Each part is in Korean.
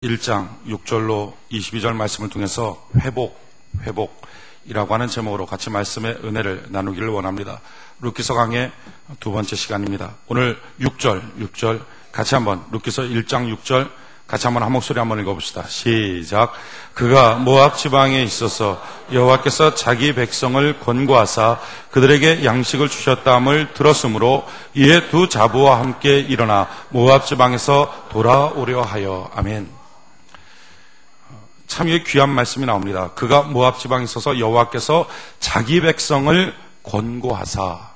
1장 6절로 22절 말씀을 통해서 회복이라고 하는 제목으로 같이 말씀의 은혜를 나누기를 원합니다. 룻기서 강의 두 번째 시간입니다. 오늘 6절 같이 한번 룻기서 1장 6절 같이 한번 한 목소리 한번 읽어봅시다. 시작. 그가 모압 지방에 있어서 여호와께서 자기 백성을 권고하사 그들에게 양식을 주셨다함을 들었으므로 이에 두 자부와 함께 일어나 모압 지방에서 돌아오려 하여. 아멘. 참 이게 귀한 말씀이 나옵니다. 그가 모압 지방에 있어서 여호와께서 자기 백성을 권고하사.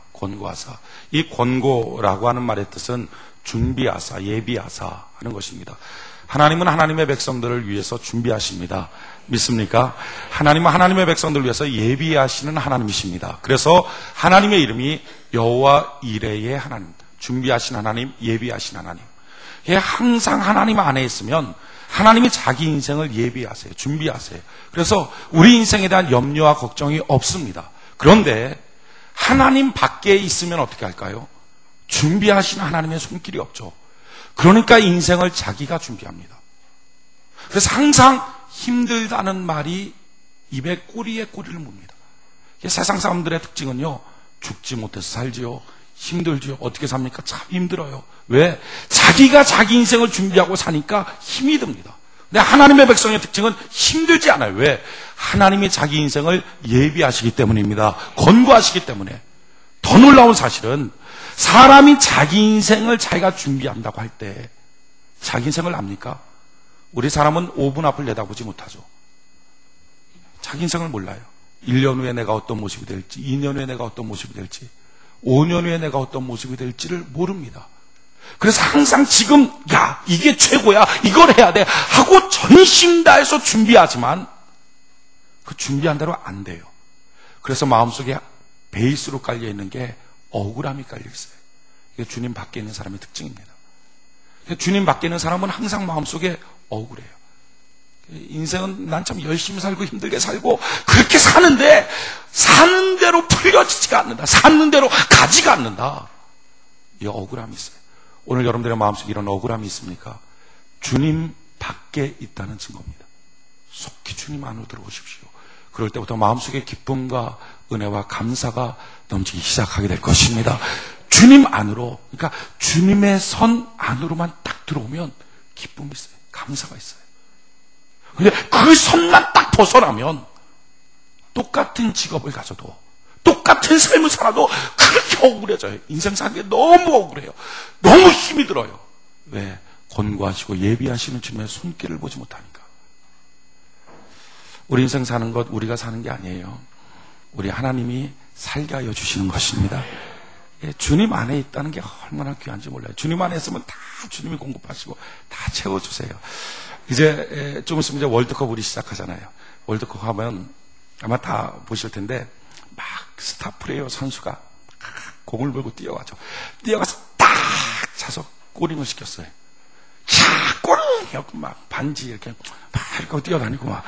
이 권고라고 하는 말의 뜻은 준비하사, 예비하사 하는 것입니다. 하나님은 하나님의 백성들을 위해서 준비하십니다. 믿습니까? 하나님은 하나님의 백성들을 위해서 예비하시는 하나님이십니다. 그래서 하나님의 이름이 여호와 이레의 하나님, 준비하신 하나님, 예비하신 하나님. 항상 하나님 안에 있으면 하나님이 자기 인생을 예비하세요. 준비하세요. 그래서 우리 인생에 대한 염려와 걱정이 없습니다. 그런데 하나님 밖에 있으면 어떻게 할까요? 준비하신 하나님의 손길이 없죠. 그러니까 인생을 자기가 준비합니다. 그래서 항상 힘들다는 말이 입에 꼬리에 꼬리를 묻니다. 세상 사람들의 특징은요, 죽지 못해서 살지요, 힘들지요. 어떻게 삽니까? 참 힘들어요. 왜? 자기가 자기 인생을 준비하고 사니까 힘이 듭니다. 근데 하나님의 백성의 특징은 힘들지 않아요. 왜? 하나님이 자기 인생을 예비하시기 때문입니다. 권고하시기 때문에. 더 놀라운 사실은 사람이 자기 인생을 자기가 준비한다고 할 때 자기 인생을 압니까? 우리 사람은 5분 앞을 내다보지 못하죠. 자기 인생을 몰라요. 1년 후에 내가 어떤 모습이 될지, 2년 후에 내가 어떤 모습이 될지, 5년 후에 내가 어떤 모습이 될지를 모릅니다. 그래서 항상 지금 이게 최고야, 이걸 해야 돼 하고 전심 다해서 준비하지만 그 준비한 대로 안 돼요. 그래서 마음속에 베이스로 깔려있는 게 억울함이 깔려있어요. 이게 주님 밖에 있는 사람의 특징입니다. 주님 밖에 있는 사람은 항상 마음속에 억울해요. 인생은 난 참 열심히 살고 힘들게 살고 그렇게 사는데 사는 대로 풀려지지가 않는다. 사는 대로 가지가 않는다. 이 억울함이 있어요. 오늘 여러분들의 마음속에 이런 억울함이 있습니까? 주님 밖에 있다는 증거입니다. 속히 주님 안으로 들어오십시오. 그럴 때부터 마음속에 기쁨과 은혜와 감사가 넘치기 시작하게 될 것입니다. 주님 안으로, 그러니까 주님의 선 안으로만 딱 들어오면 기쁨이 있어요. 감사가 있어요. 근데 그 선만 딱 벗어나면 똑같은 직업을 가져도 똑같은 삶을 살아도 그렇게 억울해져요. 인생 사는 게 너무 억울해요. 너무 힘이 들어요. 왜? 권고하시고 예비하시는 주님의 손길을 보지 못하니까. 우리 인생 사는 것 우리가 사는 게 아니에요. 우리 하나님이 살게 하여 주시는 것입니다. 주님 안에 있다는 게 얼마나 귀한지 몰라요. 주님 안에 있으면 다 주님이 공급하시고 다 채워주세요. 이제 좀 있으면 이제 월드컵 우리 시작하잖아요. 월드컵 하면 아마 다 보실 텐데 막 스타 플레이어 선수가 공을 들고 뛰어가죠. 뛰어가서 딱 차서 골인을 시켰어요. 골이냐고 막 반지 이렇게 막 이렇게 뛰어다니고 막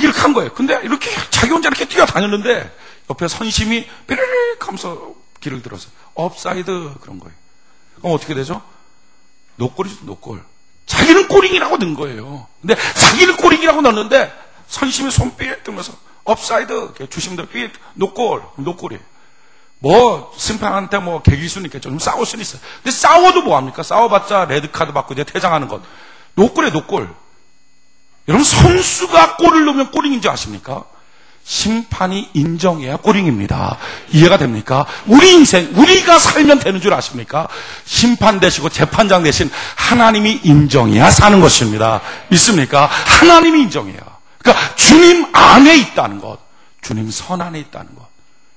이렇게 한 거예요. 근데 이렇게 자기 혼자 이렇게 뛰어다녔는데 옆에 선심이 삐르륵 하면서 길을 들어서 업사이드 그런 거예요. 그럼 어떻게 되죠? 노골이죠, 노골. 자기는 골이라고 넣은 거예요. 근데 자기는 골이라고 넣었는데 선심이 손 삐 들면서 업사이드, 주심대로 삐, 노골이에요. 심판한테 개길 수는 있겠죠. 좀 싸울 수는 있어요. 근데 싸워도 뭐합니까? 싸워봤자 레드카드 받고 이제 퇴장하는 것. 노골이에요, 노골. 여러분, 선수가 골을 넣으면 골인지 아십니까? 심판이 인정해야 골인입니다. 이해가 됩니까? 우리 인생, 우리가 살면 되는 줄 아십니까? 심판 되시고 재판장 되신 하나님이 인정해야 사는 것입니다. 믿습니까? 하나님이 인정해야. 그러니까 주님 안에 있다는 것, 주님 선 안에 있다는 것,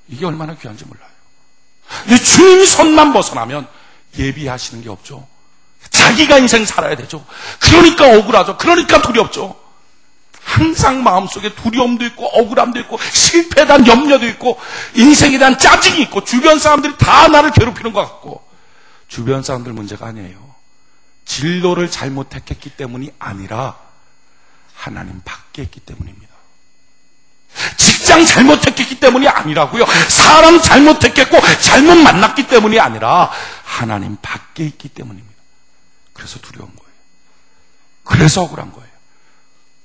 이게 얼마나 귀한지 몰라요. 근데 주님 선만 벗어나면 예비하시는 게 없죠. 자기가 인생 살아야 되죠. 그러니까 억울하죠. 그러니까 두렵죠. 항상 마음속에 두려움도 있고 억울함도 있고 실패에 대한 염려도 있고 인생에 대한 짜증이 있고 주변 사람들이 다 나를 괴롭히는 것 같고. 주변 사람들 문제가 아니에요. 진로를 잘못 택했기 때문이 아니라 하나님 밖에 있기 때문입니다. 직장 잘못 택했기 때문이 아니라고요. 사람 잘못 택했고 잘못 만났기 때문이 아니라 하나님 밖에 있기 때문입니다. 그래서 두려운 거예요. 그래서 억울한 거예요.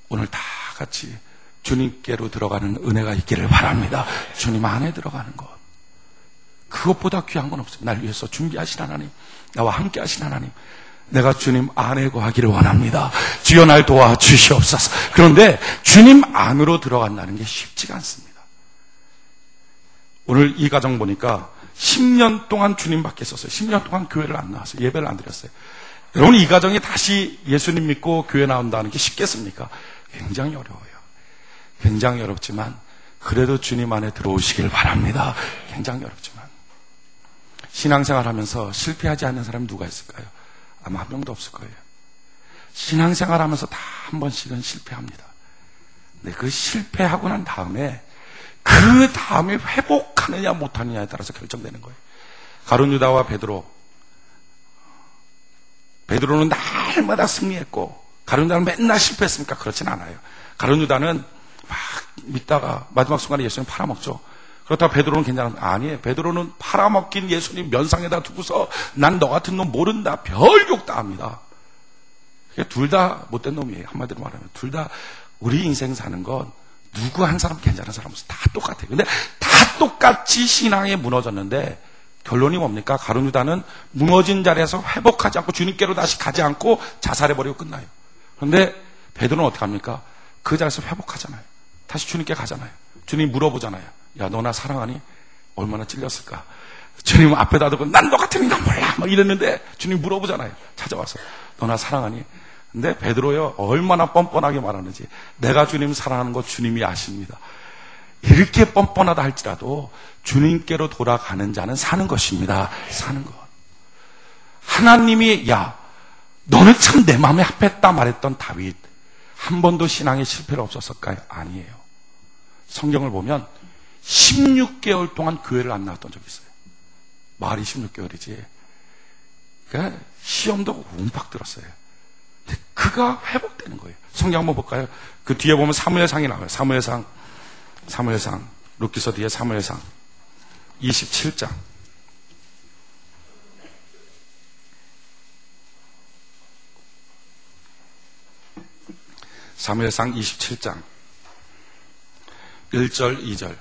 오늘 다 같이 주님께로 들어가는 은혜가 있기를 바랍니다. 주님 안에 들어가는 것. 그것보다 귀한 건 없어요. 날 위해서 준비하신 하나님, 나와 함께 하신 하나님, 내가 주님 안에 거하기를 원합니다. 주여 날 도와주시옵소서. 그런데 주님 안으로 들어간다는 게 쉽지가 않습니다. 오늘 이 가정 보니까 10년 동안 주님 밖에 있었어요. 10년 동안 교회를 안 나왔어요. 예배를 안 드렸어요. 여러분, 이 가정이 다시 예수님 믿고 교회 나온다는 게 쉽겠습니까? 굉장히 어려워요. 굉장히 어렵지만 그래도 주님 안에 들어오시길 바랍니다. 굉장히 어렵지만. 신앙생활 하면서 실패하지 않는 사람이 누가 있을까요? 아마 한 명도 없을 거예요. 신앙생활 하면서 다 한 번씩은 실패합니다. 근데 그 실패하고 난 다음에 그 다음에 회복하느냐 못하느냐에 따라서 결정되는 거예요. 가룟 유다와 베드로는 날마다 승리했고 가룟 유다는 맨날 실패했습니까? 그렇진 않아요. 가룟 유다는 막 믿다가 마지막 순간에 예수님 팔아먹죠. 그렇다고 베드로는 괜찮은 아니에요. 베드로는 팔아먹긴 예수님 면상에다 두고서 난 너 같은 놈 모른다. 별욕 다 합니다. 둘 다 못된 놈이에요. 한마디로 말하면 둘 다 우리 인생 사는 건 누구 한 사람 괜찮은 사람 없어. 다 똑같아요. 근데 다 똑같이 신앙에 무너졌는데 결론이 뭡니까? 가룟 유다는 무너진 자리에서 회복하지 않고 주님께로 다시 가지 않고 자살해버리고 끝나요. 그런데 베드로는 어떻게 합니까? 그 자리에서 회복하잖아요. 다시 주님께 가잖아요. 주님 물어보잖아요. 야, 너 나 사랑하니? 얼마나 찔렸을까? 주님 앞에다 두고 난 너 같은 인간 몰라 막 이랬는데 주님 물어보잖아요. 찾아와서 너 나 사랑하니? 근데 베드로요, 얼마나 뻔뻔하게 말하는지. 내가 주님 사랑하는 거 주님이 아십니다. 이렇게 뻔뻔하다 할지라도 주님께로 돌아가는 자는 사는 것입니다. 사는 것. 하나님이 야, 너는 참 내 마음에 합했다 말했던 다윗, 한 번도 신앙에 실패가 없었을까요? 아니에요. 성경을 보면 16개월 동안 교회를 안 나왔던 적이 있어요. 말이 16개월이지. 그러니까 시험도 움팍 들었어요. 근데 그가 회복되는 거예요. 성경 한번 볼까요? 그 뒤에 보면 사무엘상이 나와요. 사무엘상, 룻기서 뒤에 사무엘상 27장. 사무엘상 27장 1절 2절.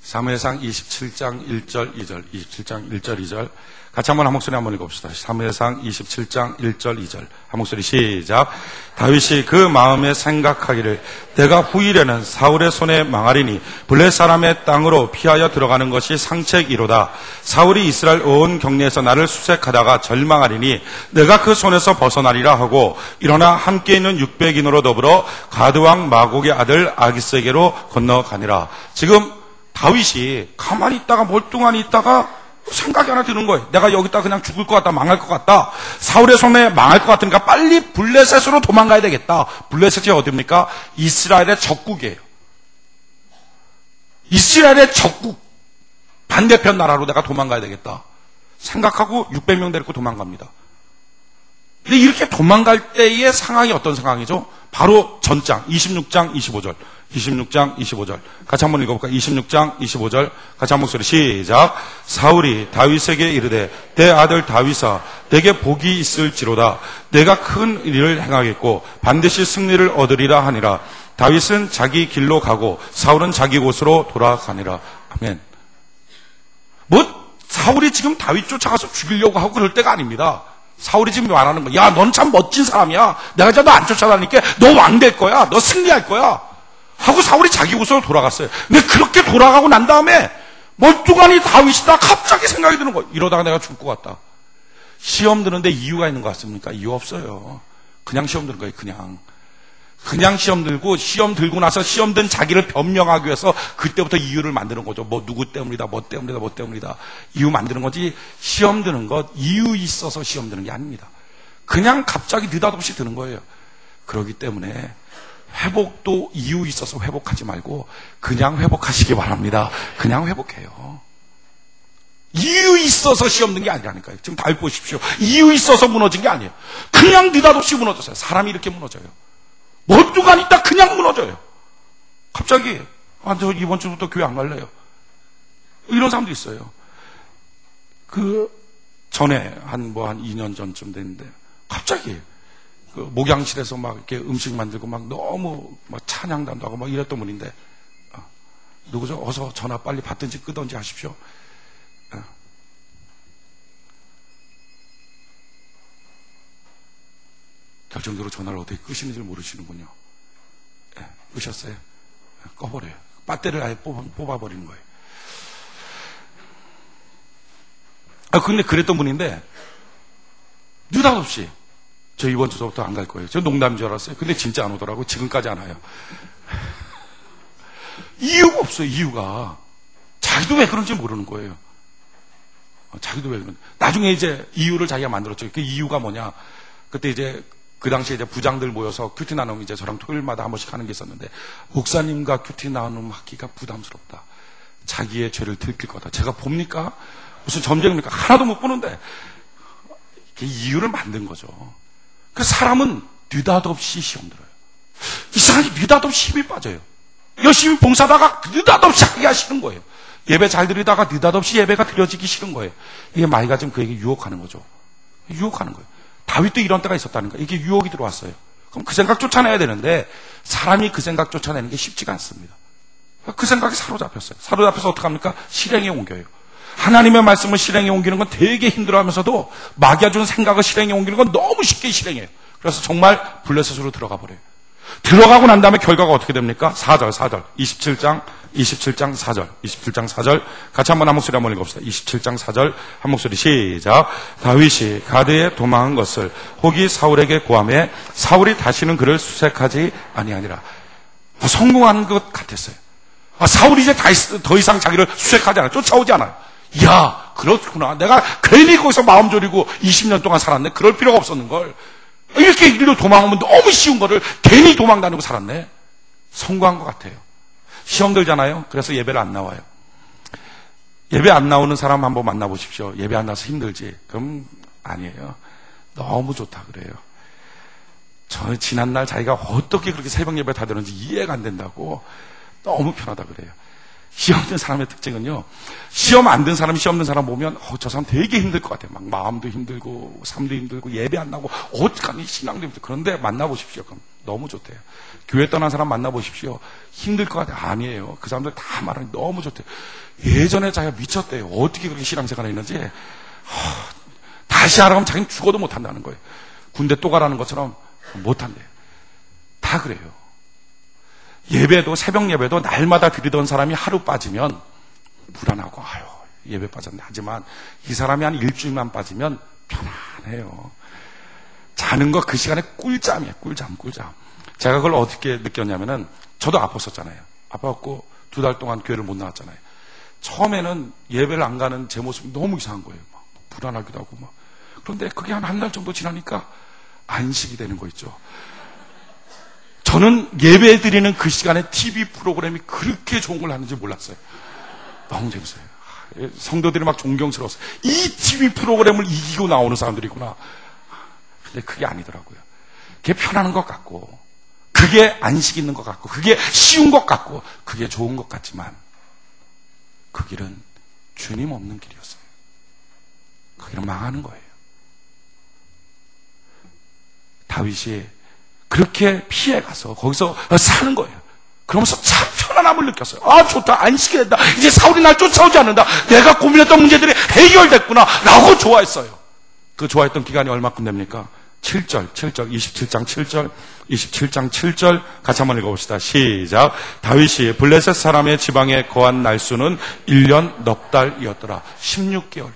사무엘상 27장 1절 2절. 27장 1절 2절. 같이 한번 한 목소리 한번 읽어봅시다. 사무엘상 27장 1절 2절. 한 목소리 시작. 다윗이 그 마음에 생각하기를 내가 후일에는 사울의 손에 망하리니 블레 사람의 땅으로 피하여 들어가는 것이 상책이로다. 사울이 이스라엘 온 경내에서 나를 수색하다가 절망하리니 내가 그 손에서 벗어나리라 하고 일어나 함께 있는 600인으로 더불어 가드왕 마곡의 아들 아기스에게로 건너가니라. 지금 다윗이 가만히 있다가 멀뚱하니 있다가 생각이 하나 드는 거예요. 내가 여기다 그냥 죽을 것 같다, 망할 것 같다, 사울의 손에 망할 것 같으니까 빨리 블레셋으로 도망가야 되겠다. 블레셋이 어디입니까? 이스라엘의 적국이에요. 이스라엘의 적국, 반대편 나라로 내가 도망가야 되겠다 생각하고 600명 데리고 도망갑니다. 근데 이렇게 도망갈 때의 상황이 어떤 상황이죠? 바로 전장 26장 25절. 26장 25절. 같이 한번 읽어볼까요? 26장 25절. 같이 한 목소리 시작. 사울이 다윗에게 이르되 내 아들 다윗아 내게 복이 있을지로다. 내가 큰 일을 행하겠고 반드시 승리를 얻으리라 하니라. 다윗은 자기 길로 가고 사울은 자기 곳으로 돌아가니라. 아멘. 사울이 지금 다윗 쫓아가서 죽이려고 하고 그럴 때가 아닙니다. 사울이 지금 말하는 거야. 야, 넌 참 멋진 사람이야. 내가 이제 너 안 쫓아다니까 너 왕 될 거야. 너 승리할 거야. 하고 사울이 자기 곳으로 돌아갔어요. 근데 그렇게 돌아가고 난 다음에 멀뚱하니 다윗이다 갑자기 생각이 드는 거예요. 이러다가 내가 죽을 것 같다. 시험 드는데 이유가 있는 것 같습니까? 이유 없어요. 그냥 시험 드는 거예요. 그냥 시험 들고, 시험 들고 나서 시험 든 자기를 변명하기 위해서 그때부터 이유를 만드는 거죠. 뭐 누구 때문이다, 뭐 때문이다. 이유 만드는 거지. 시험 드는 것 이유 있어서 시험 드는 게 아닙니다. 그냥 갑자기 느닷없이 드는 거예요. 그렇기 때문에 회복도 이유 있어서 회복하지 말고 그냥 회복하시기 바랍니다. 그냥 회복해요. 이유 있어서 시험 든 게 아니라니까요. 지금 다윗 보십시오. 이유 있어서 무너진 게 아니에요. 그냥 느닷없이 무너졌어요. 사람이 이렇게 무너져요. 멀뚱한 있다 그냥 무너져요. 갑자기 저 이번 주부터 교회 안 갈래요. 이런 사람도 있어요. 전에 한 2년 전쯤 됐는데 갑자기 그 목양실에서 막 이렇게 음식 만들고 막 너무 막 찬양단도 하고 막 이랬던 분인데 누구죠? 어서 전화 빨리 받든지 끄든지 하십시오. 결정적으로 전화를 어떻게 끄시는지 모르시는군요. 끄셨어요? 꺼버려요. 배터리를 아예 뽑아버리는 거예요. 근데 그랬던 분인데 느닷없이 저 이번 주부터 안 갈 거예요. 저 농담인 줄 알았어요. 근데 진짜 안 오더라고. 지금까지 안 와요. 이유가 없어요. 이유가. 자기도 왜 그런지 모르는 거예요. 자기도 왜 그런지. 나중에 이제 이유를 자기가 만들었죠. 그 이유가 뭐냐. 그때 이제 그 당시에 이제 부장들 모여서 큐티 나눔 이제 저랑 토요일마다 한 번씩 하는 게 있었는데 목사님과 큐티 나눔 하기가 부담스럽다. 자기의 죄를 들킬 거다. 제가 봅니까? 무슨 점쟁입니까? 하나도 못 보는데 이유를 만든 거죠. 그 사람은 느닷없이 시험 들어요. 이 사람이 느닷없이 힘이 빠져요. 열심히 봉사하다가 느닷없이 하기가 싫은 거예요. 예배 잘 드리다가 느닷없이 예배가 드려지기 싫은 거예요. 이게 마귀가 지금 그에게 유혹하는 거죠. 유혹하는 거예요. 다윗도 이런 때가 있었다는 거예요. 이게 유혹이 들어왔어요. 그럼 그 생각 쫓아내야 되는데 사람이 그 생각 쫓아내는 게 쉽지가 않습니다. 그 생각이 사로잡혔어요. 사로잡혀서 어떡합니까? 실행에 옮겨요. 하나님의 말씀을 실행에 옮기는 건 되게 힘들어하면서도 마귀가 주는 생각을 실행에 옮기는 건 너무 쉽게 실행해요. 그래서 정말 블레셋으로 들어가 버려요. 들어가고 난 다음에 결과가 어떻게 됩니까? 4절 27장 4절 27장 4절 같이 한번 한 목소리 한번 읽어봅시다. 27장 4절 한 목소리 시작. 다윗이 가드에 도망한 것을 혹이 사울에게 고하매 사울이 다시는 그를 수색하지 아니하니라. 성공한 것 같았어요. 사울이 이제 더 이상 자기를 수색하지 않아요. 쫓아오지 않아요. 이야, 그렇구나. 내가 괜히 거기서 마음 졸이고 20년 동안 살았네. 그럴 필요가 없었는걸. 이렇게 일로 도망오면 너무 쉬운 거를 괜히 도망 다니고 살았네. 성공한 것 같아요. 시험 들잖아요. 그래서 예배를 안 나와요. 예배 안 나오는 사람 한번 만나보십시오. 예배 안 나와서 힘들지. 그럼 아니에요. 너무 좋다 그래요. 저 지난날 자기가 어떻게 그렇게 새벽 예배 다 드는지 이해가 안 된다고. 너무 편하다 그래요. 시험 든 사람의 특징은요, 시험 안 든 사람이 시험 든 사람 보면 저 사람 되게 힘들 것 같아요. 막 마음도 힘들고 삶도 힘들고 예배 안 나고 어떡하니 신앙도 힘들고. 그런데 만나보십시오. 그럼 너무 좋대요. 교회 떠난 사람 만나보십시오. 힘들 것 같아요. 아니에요. 그 사람들 다 말하니 너무 좋대요. 예전에 자기가 미쳤대요. 어떻게 그렇게 신앙생활을 했는지. 다시 하라고 하면 자기는 죽어도 못한다는 거예요. 군대 또 가라는 것처럼 못한대요. 다 그래요. 예배도 새벽 예배도 날마다 드리던 사람이 하루 빠지면 불안하고 예배 빠졌네. 하지만 이 사람이 한 일주일만 빠지면 편안해요. 자는 거 그 시간에 꿀잠이에요. 꿀잠. 제가 그걸 어떻게 느꼈냐면은 저도 아팠었잖아요. 아파갖고 2달 동안 교회를 못 나왔잖아요. 처음에는 예배를 안 가는 제 모습이 너무 이상한 거예요. 막 불안하기도 하고 막. 그런데 그게 한 달 정도 지나니까 안식이 되는 거 있죠. 저는 예배 드리는 그 시간에 TV 프로그램이 그렇게 좋은 걸 하는지 몰랐어요. 너무 재밌어요. 성도들이 막 존경스러웠어요. 이 TV 프로그램을 이기고 나오는 사람들이구나. 근데 그게 아니더라고요. 그게 편안한 것 같고, 그게 안식 있는 것 같고, 그게 쉬운 것 같고, 그게 좋은 것 같지만, 그 길은 주님 없는 길이었어요. 그 길은 망하는 거예요. 다윗이 그렇게 피해가서 거기서 사는 거예요. 그러면서 참 편안함을 느꼈어요. 좋다. 안식이 된다. 이제 사울이 날 쫓아오지 않는다. 내가 고민했던 문제들이 해결됐구나 라고 좋아했어요. 그 좋아했던 기간이 얼마큼 됩니까? 7절 27장 7절 같이 한번 읽어봅시다. 시작. 다윗이 블레셋 사람의 지방에 거한 날수는 1년 넉 달이었더라. 16개월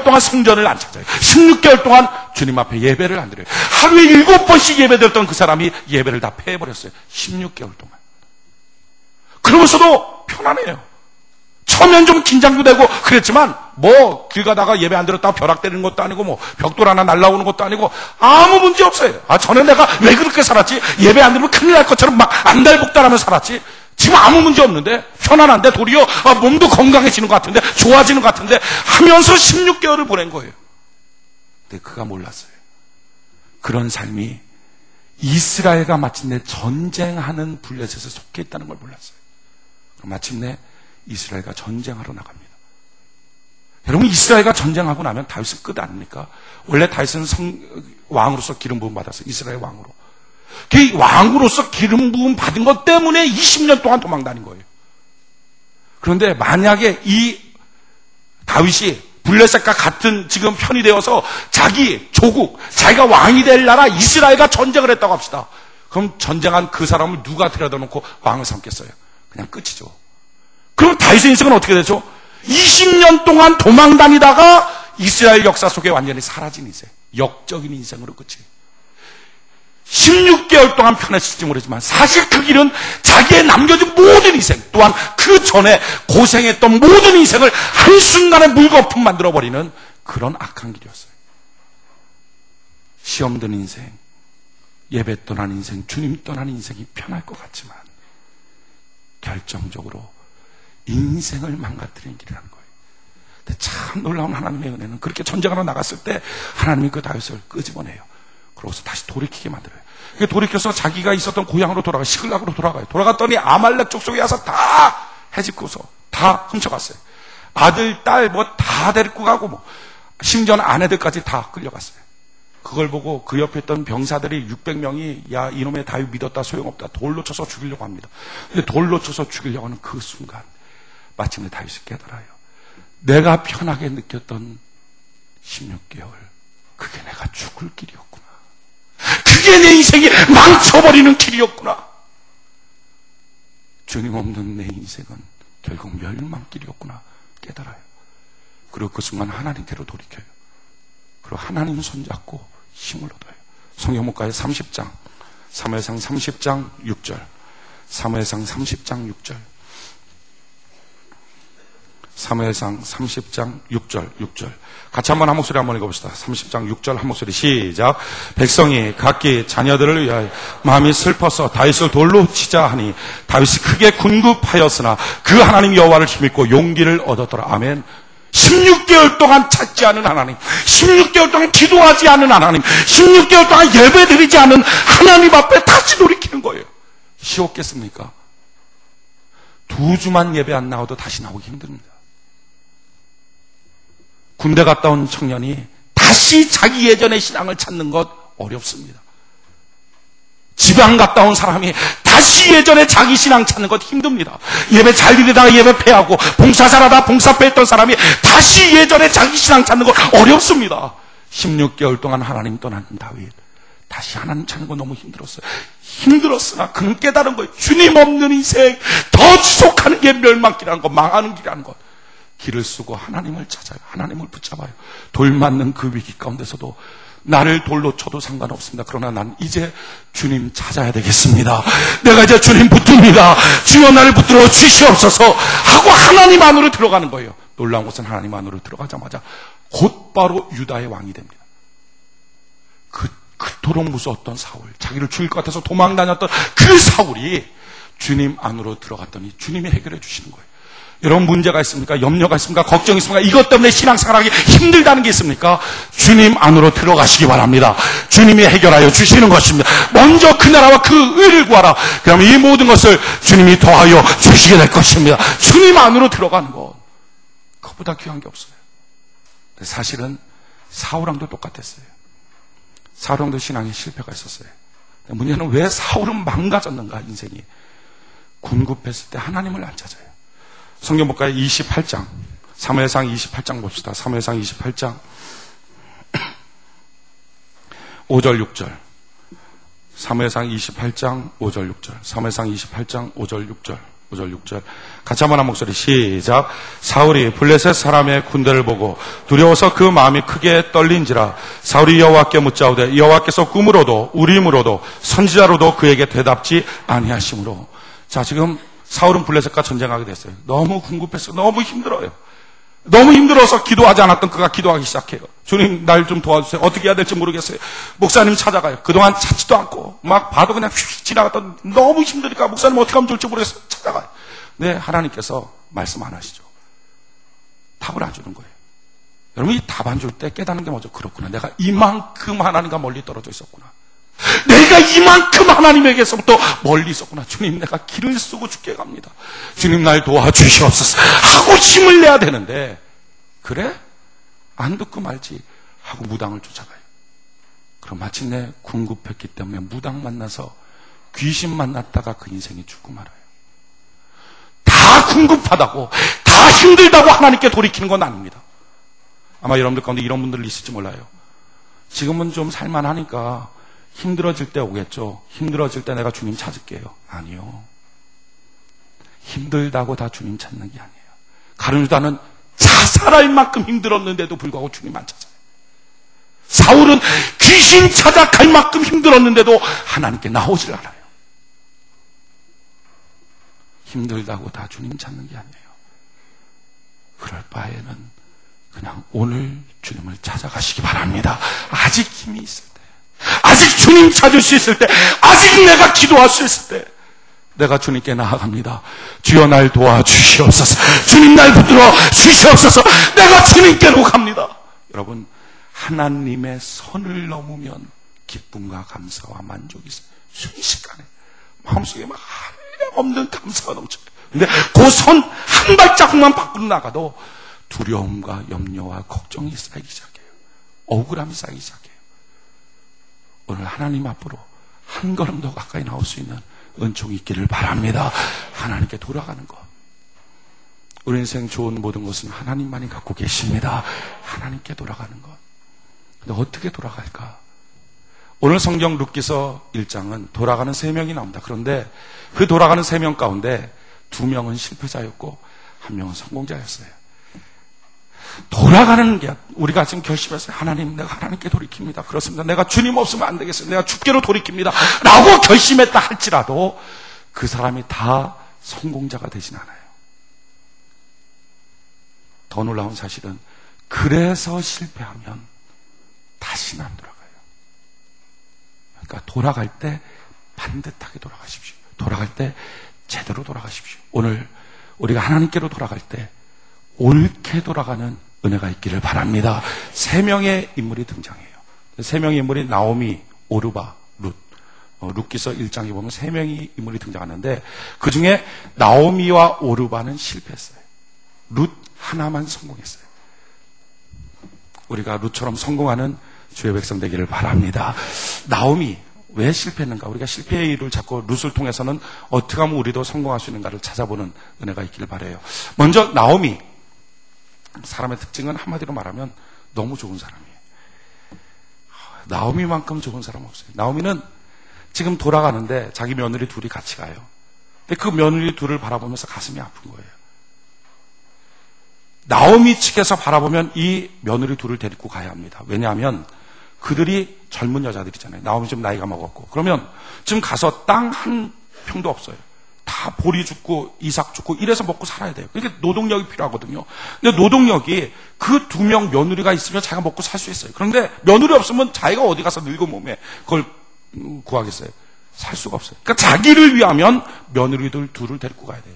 동안 성전을 안 찾아요. 16개월 동안 주님 앞에 예배를 안 드려요. 하루에 7번씩 예배드렸던 그 사람이 예배를 다 패해버렸어요. 16개월 동안. 그러면서도 편안해요. 처음엔 좀 긴장도 되고 그랬지만 길 가다가 예배 안 드렸다가 벼락 때리는 것도 아니고 벽돌 하나 날라오는 것도 아니고 아무 문제 없어요. 전에 내가 왜 그렇게 살았지? 예배 안 드리면 큰일 날 것처럼 막 안달복달하며 살았지? 지금 아무 문제 없는데 편안한데 도리어 몸도 건강해지는 것 같은데 좋아지는 것 같은데 하면서 16개월을 보낸 거예요. 근데 그가 몰랐어요. 그런 삶이 이스라엘과 마침내 전쟁하는 블레셋에 속해 있다는 걸 몰랐어요. 마침내 이스라엘과 전쟁하러 나갑니다. 여러분, 이스라엘과 전쟁하고 나면 다윗은 끝 아닙니까? 원래 다윗은 왕으로서 기름 부음 받았어요. 이스라엘 왕으로. 그 왕으로서 기름 부음 받은 것 때문에 20년 동안 도망 다닌 거예요. 그런데 만약에 이 다윗이 블레셋과 같은 지금 편이 되어서 자기 조국, 자기가 왕이 될 나라 이스라엘과 전쟁을 했다고 합시다. 그럼 전쟁한 그 사람을 누가 데려다 놓고 왕을 삼겠어요? 그냥 끝이죠. 그럼 다윗의 인생은 어떻게 되죠? 20년 동안 도망 다니다가 이스라엘 역사 속에 완전히 사라진 인생, 역적인 인생으로 끝이에요. 16개월 동안 편했을지 모르지만 사실 그 길은 자기의 남겨진 모든 인생, 또한 그 전에 고생했던 모든 인생을 한순간에 물거품 만들어버리는 그런 악한 길이었어요. 시험 든 인생, 예배 떠난 인생, 주님 떠난 인생이 편할 것 같지만 결정적으로 인생을 망가뜨리는 길이라는 거예요. 근데 참 놀라운 하나님의 은혜는 그렇게 전쟁하러 나갔을 때 하나님이 그 다윗을 끄집어내요. 그러고서 다시 돌이키게 만들어요. 돌이켜서 자기가 있었던 고향으로 돌아가요. 시글락으로 돌아가요. 돌아갔더니 아말렉 족속에 와서 다 해집고서 다 훔쳐갔어요. 아들, 딸 뭐 다 데리고 가고 심지어는 아내들까지 다 끌려갔어요. 그걸 보고 그 옆에 있던 병사들이 600명이 야 이놈의 다윗 믿었다 소용없다 돌로 쳐서 죽이려고 합니다. 근데 돌로 쳐서 죽이려고 하는 그 순간 마침내 다윗이 깨달아요. 내가 편하게 느꼈던 16개월 그게 내가 죽을 길이었구나. 그게 내 인생이 망쳐버리는 길이었구나. 주님 없는 내 인생은 결국 멸망길이었구나 깨달아요. 그리고 그 순간 하나님께로 돌이켜요. 그리고 하나님 손잡고 힘을 얻어요. 성경목가의 30장 사무엘상 30장 6절 사무엘상 30장 6절 사무엘상 30장 6절 같이 한번 한 목소리 한번 읽어봅시다. 30장 6절 한 목소리 시작. 백성이 각기 자녀들을 위하여 마음이 슬퍼서 다윗을 돌로 치자 하니 다윗이 크게 군급하였으나 그 하나님 여호와를 힘입고 용기를 얻었더라. 아멘. 16개월 동안 찾지 않은 하나님, 16개월 동안 기도하지 않은 하나님, 16개월 동안 예배드리지 않은 하나님 앞에 다시 돌이키는 거예요. 쉬웠겠습니까? 2주만 예배 안 나와도 다시 나오기 힘듭니다. 군대 갔다 온 청년이 다시 자기 예전의 신앙을 찾는 것 어렵습니다. 지방 갔다 온 사람이 다시 예전에 자기 신앙 찾는 것 힘듭니다. 예배 잘 드리다가 예배 패하고 봉사 잘하다 봉사 패했던 사람이 다시 예전에 자기 신앙 찾는 것 어렵습니다. 16개월 동안 하나님 떠난 다윗 다시 하나님 찾는 거 너무 힘들었어요. 힘들었으나 그는 깨달은 거예요. 주님 없는 인생 더 지속하는 게 멸망길이라는 거, 망하는 길이라는 것. 길을 쓰고 하나님을 찾아요. 하나님을 붙잡아요. 돌 맞는 그 위기 가운데서도 나를 돌로 쳐도 상관없습니다. 그러나 난 이제 주님 찾아야 되겠습니다. 내가 이제 주님 붙듭니다. 주여 나를 붙들어 주시옵소서 하고 하나님 안으로 들어가는 거예요. 놀라운 것은 하나님 안으로 들어가자마자 곧바로 유다의 왕이 됩니다. 그토록 무서웠던 사울, 자기를 죽일 것 같아서 도망 다녔던 그 사울이 주님 안으로 들어갔더니 주님이 해결해 주시는 거예요. 여러분 문제가 있습니까? 염려가 있습니까? 걱정이 있습니까? 이것 때문에 신앙생활하기 힘들다는 게 있습니까? 주님 안으로 들어가시기 바랍니다. 주님이 해결하여 주시는 것입니다. 먼저 그 나라와 그 의를 구하라. 그러면 이 모든 것을 주님이 더하여 주시게 될 것입니다. 주님 안으로 들어가는 것, 그것보다 귀한 게 없어요. 사실은 사울왕도 똑같았어요. 사울왕도 신앙에 실패가 있었어요. 문제는 왜 사울은 망가졌는가? 인생이 군급했을 때 하나님을 안 찾아요. 성경복가의 28장 사무엘상 28장 봅시다. 사무엘상 28장 5절 6절 사무엘상 28장 5절 6절 사무엘상 28장 5절 6절 5절 6절 같이 한번 한 목소리 시작. 사울이 블레셋 사람의 군대를 보고 두려워서 그 마음이 크게 떨린지라 사울이 여호와께 묻자오되 여호와께서 꿈으로도 우림으로도 선지자로도 그에게 대답지 아니하심으로. 자, 지금 사울은 블레셋과 전쟁하게 됐어요. 너무 궁급했어요. 너무 힘들어요. 너무 힘들어서 기도하지 않았던 그가 기도하기 시작해요. 주님 날 좀 도와주세요. 어떻게 해야 될지 모르겠어요. 목사님 찾아가요. 그동안 찾지도 않고 막 봐도 그냥 휙 지나갔던, 너무 힘드니까 목사님 어떻게 하면 좋을지 모르겠어요. 찾아가요. 네, 하나님께서 말씀 안 하시죠. 답을 안 주는 거예요. 여러분 이 답 안 줄 때 깨닫는 게 먼저 그렇구나. 내가 이만큼 하나님과 멀리 떨어져 있었구나. 내가 이만큼 하나님에게서부터 멀리 있었구나. 주님 내가 길을 쓰고 죽게 갑니다. 주님 날 도와주시옵소서 하고 힘을 내야 되는데 그래? 안 듣고 말지 하고 무당을 쫓아가요. 그럼 마침내 궁급했기 때문에 무당 만나서 귀신 만났다가 그 인생이 죽고 말아요. 다 궁급하다고, 다 힘들다고 하나님께 돌이키는 건 아닙니다. 아마 여러분들 가운데 이런 분들 있을지 몰라요. 지금은 좀 살만하니까 힘들어질 때 오겠죠. 힘들어질 때 내가 주님 찾을게요. 아니요. 힘들다고 다 주님 찾는 게 아니에요. 가룟 유다는 자살할 만큼 힘들었는데도 불구하고 주님만 찾아요. 사울은 귀신 찾아갈 만큼 힘들었는데도 하나님께 나오질 않아요. 힘들다고 다 주님 찾는 게 아니에요. 그럴 바에는 그냥 오늘 주님을 찾아가시기 바랍니다. 아직 힘이 있을 때, 아직 주님 찾을 수 있을 때, 아직 내가 기도할 수 있을 때 내가 주님께 나아갑니다. 주여 날 도와주시옵소서. 주님 날 붙들어 주시옵소서. 내가 주님께로 갑니다. 여러분, 하나님의 선을 넘으면 기쁨과 감사와 만족이 있어요. 순식간에 마음속에 막 한량없는 감사가 넘쳐요. 근데 그 선 한 발자국만 밖으로 나가도 두려움과 염려와 걱정이 쌓이기 시작해요. 억울함이 쌓이기 시작해요. 오늘 하나님 앞으로 한 걸음 더 가까이 나올 수 있는 은총이 있기를 바랍니다. 하나님께 돌아가는 것. 우리 인생 좋은 모든 것은 하나님만이 갖고 계십니다. 하나님께 돌아가는 것. 근데 어떻게 돌아갈까? 오늘 성경 룻기서 1장은 돌아가는 3명이 나옵니다. 그런데 그 돌아가는 3명 가운데 2명은 실패자였고 1명은 성공자였어요. 돌아가는 게 우리가 지금 결심했어요. 하나님, 내가 하나님께 돌이킵니다. 그렇습니다. 내가 주님 없으면 안 되겠어요. 내가 주께로 돌이킵니다. 라고 결심했다 할지라도 그 사람이 다 성공자가 되진 않아요. 더 놀라운 사실은 그래서 실패하면 다시는 안 돌아가요. 그러니까 돌아갈 때 반듯하게 돌아가십시오. 돌아갈 때 제대로 돌아가십시오. 오늘 우리가 하나님께로 돌아갈 때 옳게 돌아가는 은혜가 있기를 바랍니다. 3명의 인물이 등장해요. 3명의 인물이 나오미, 오르바, 룻. 룻기서 1장에 보면 3명의 인물이 등장하는데 그 중에 나오미와 오르바는 실패했어요. 룻 하나만 성공했어요. 우리가 룻처럼 성공하는 주의 백성 되기를 바랍니다. 나오미 왜 실패했는가? 우리가 실패의 이유를 찾고 룻을 통해서는 어떻게 하면 우리도 성공할 수 있는가를 찾아보는 은혜가 있기를 바라요. 먼저 나오미, 사람의 특징은 한마디로 말하면 너무 좋은 사람이에요. 나오미만큼 좋은 사람 없어요. 나오미는 지금 돌아가는데 자기 며느리 둘이 같이 가요. 근데 그 며느리 둘을 바라보면서 가슴이 아픈 거예요. 나오미 측에서 바라보면 이 며느리 둘을 데리고 가야 합니다. 왜냐하면 그들이 젊은 여자들이잖아요. 나오미 좀 나이가 먹었고. 그러면 지금 가서 땅 한 평도 없어요. 다 보리 죽고 이삭 죽고 이래서 먹고 살아야 돼요. 그러니까 노동력이 필요하거든요. 근데 노동력이 그 2명 며느리가 있으면 자기가 먹고 살 수 있어요. 그런데 며느리 없으면 자기가 어디 가서 늙은 몸에 그걸 구하겠어요? 살 수가 없어요. 그러니까 자기를 위하면 며느리들 둘을 데리고 가야 돼요.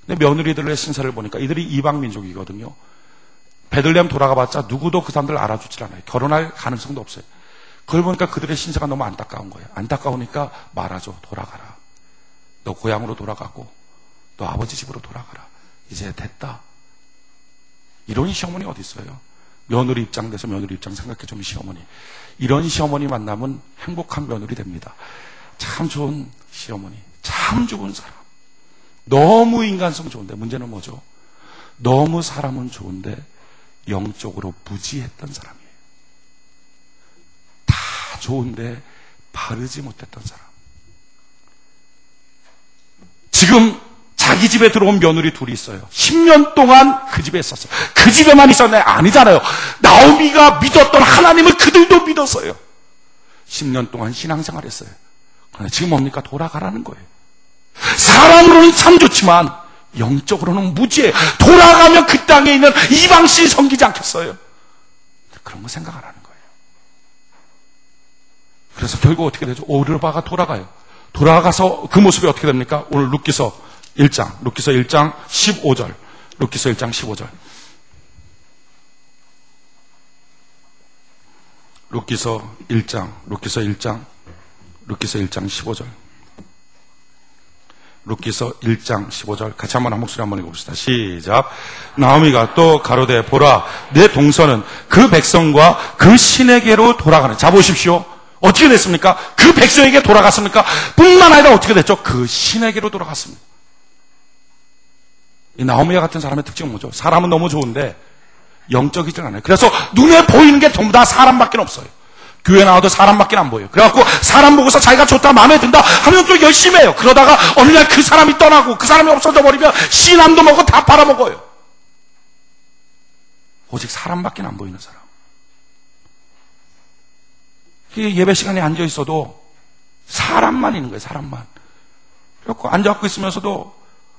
근데 며느리들의 신세를 보니까 이들이 이방 민족이거든요. 베들레헴 돌아가봤자 누구도 그 사람들 알아주질 않아요. 결혼할 가능성도 없어요. 그걸 보니까 그들의 신세가 너무 안타까운 거예요. 안타까우니까 말하죠. 돌아가라. 너 고향으로 돌아가고 너 아버지 집으로 돌아가라. 이제 됐다. 이런 시어머니 어디 있어요? 며느리 입장 돼서 며느리 입장 생각해주면 시어머니. 이런 시어머니 만나면 행복한 며느리 됩니다. 참 좋은 시어머니. 참 좋은 사람. 너무 인간성 좋은데 문제는 뭐죠? 너무 사람은 좋은데 영적으로 무지했던 사람이에요. 다 좋은데 바르지 못했던 사람. 지금 자기 집에 들어온 며느리 둘이 있어요. 10년 동안 그 집에 있었어요. 그 집에만 있었네? 아니잖아요. 나오미가 믿었던 하나님을 그들도 믿었어요. 10년 동안 신앙생활 했어요. 그런데 지금 뭡니까? 돌아가라는 거예요. 사람으로는 참 좋지만 영적으로는 무지해. 돌아가면 그 땅에 있는 이방신이 섬기지 않겠어요? 그런 거 생각하라는 거예요. 그래서 결국 어떻게 되죠? 오르바가 돌아가요. 돌아가서 그 모습이 어떻게 됩니까? 오늘 룻기서 1장 15절. 룻기서 1장 15절. 룻기서 1장 15절. 룻기서 1장 15절 같이 한번 한 목소리 한번 읽어봅시다. 시작. 나오미가 또 가로되 보라 내 동서는 그 백성과 그 신에게로 돌아가는. 자 보십시오. 어떻게 됐습니까? 그 백성에게 돌아갔습니까? 뿐만 아니라 어떻게 됐죠? 그 신에게로 돌아갔습니다. 이 나오미와 같은 사람의 특징은 뭐죠? 사람은 너무 좋은데 영적이질 않아요. 그래서 눈에 보이는 게 전부 다 사람밖에 없어요. 교회 나와도 사람밖에 안 보여요. 그래갖고 사람 보고서 자기가 좋다 마음에 든다 하면 또 열심히 해요. 그러다가 어느 날 그 사람이 떠나고 그 사람이 없어져 버리면 씨남도 먹고 다 팔아먹어요. 오직 사람밖에 안 보이는 사람. 예배 시간에 앉아 있어도 사람만 있는 거예요. 사람만. 그래갖고 앉아갖고 있으면서도